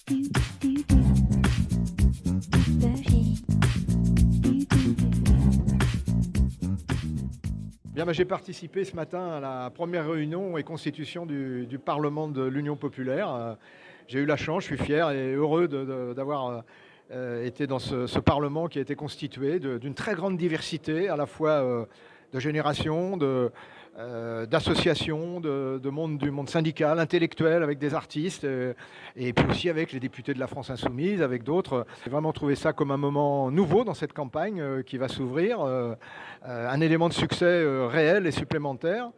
Bien, j'ai participé ce matin à la première réunion et constitution du Parlement de l'Union populaire. J'ai eu la chance, je suis fier et heureux d'avoir été dans ce Parlement qui a été constitué d'une très grande diversité, à la fois de générations, d'associations, du monde syndical, intellectuel, avec des artistes, et puis aussi avec les députés de la France Insoumise, avec d'autres. J'ai vraiment trouvé ça comme un moment nouveau dans cette campagne qui va s'ouvrir, un élément de succès réel et supplémentaire.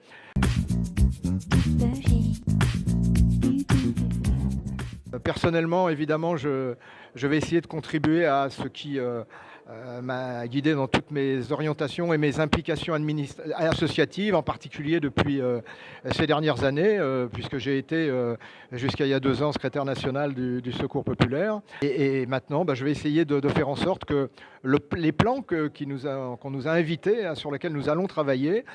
Personnellement, évidemment, je vais essayer de contribuer à ce qui m'a guidé dans toutes mes orientations et mes implications associatives, en particulier depuis ces dernières années, puisque j'ai été jusqu'à il y a 2 ans secrétaire national du Secours populaire. Et maintenant, je vais essayer de faire en sorte que les plans qu'on nous a invités, sur lesquels nous allons travailler,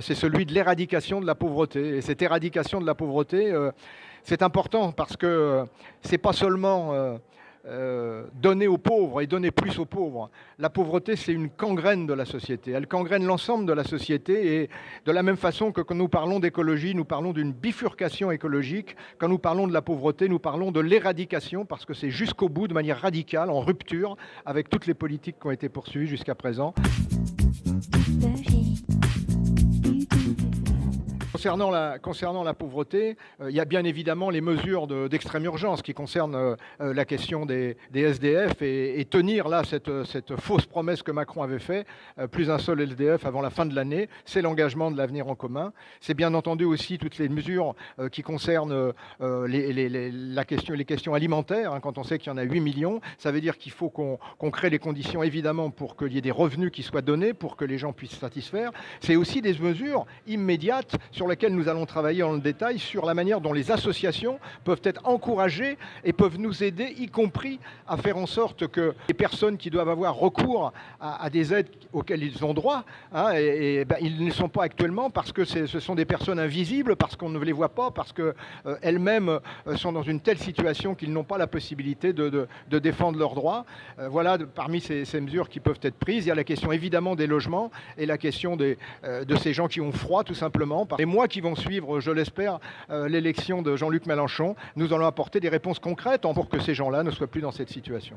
c'est celui de l'éradication de la pauvreté. Et cette éradication de la pauvreté, c'est important parce que c'est pas seulement donner aux pauvres et donner plus aux pauvres. La pauvreté, c'est une gangrène de la société. Elle gangrène l'ensemble de la société, et de la même façon que quand nous parlons d'écologie, nous parlons d'une bifurcation écologique. Quand nous parlons de la pauvreté, nous parlons de l'éradication, parce que c'est jusqu'au bout, de manière radicale, en rupture avec toutes les politiques qui ont été poursuivies jusqu'à présent. Concernant la pauvreté, il y a bien évidemment les mesures d'extrême urgence qui concernent la question des SDF, et tenir là cette fausse promesse que Macron avait faite, plus un seul SDF avant la fin de l'année. C'est l'engagement de l'avenir en commun. C'est bien entendu aussi toutes les mesures qui concernent les questions alimentaires, hein, quand on sait qu'il y en a 8 millions. Ça veut dire qu'il faut qu'on crée les conditions, évidemment, pour qu'il y ait des revenus qui soient donnés, pour que les gens puissent satisfaire. C'est aussi des mesures immédiates sur lesquelles nous allons travailler en détail, sur la manière dont les associations peuvent être encouragées et peuvent nous aider, y compris à faire en sorte que les personnes qui doivent avoir recours à des aides auxquelles ils ont droit, hein, ils ne sont pas actuellement, parce que ce sont des personnes invisibles, parce qu'on ne les voit pas, parce qu'elles-mêmes sont dans une telle situation qu'ils n'ont pas la possibilité de défendre leurs droits. Voilà, parmi ces mesures qui peuvent être prises, il y a la question évidemment des logements et la question de ces gens qui ont froid, tout simplement. Et mois qui vont suivre, je l'espère, l'élection de Jean-Luc Mélenchon, nous allons apporter des réponses concrètes pour que ces gens-là ne soient plus dans cette situation.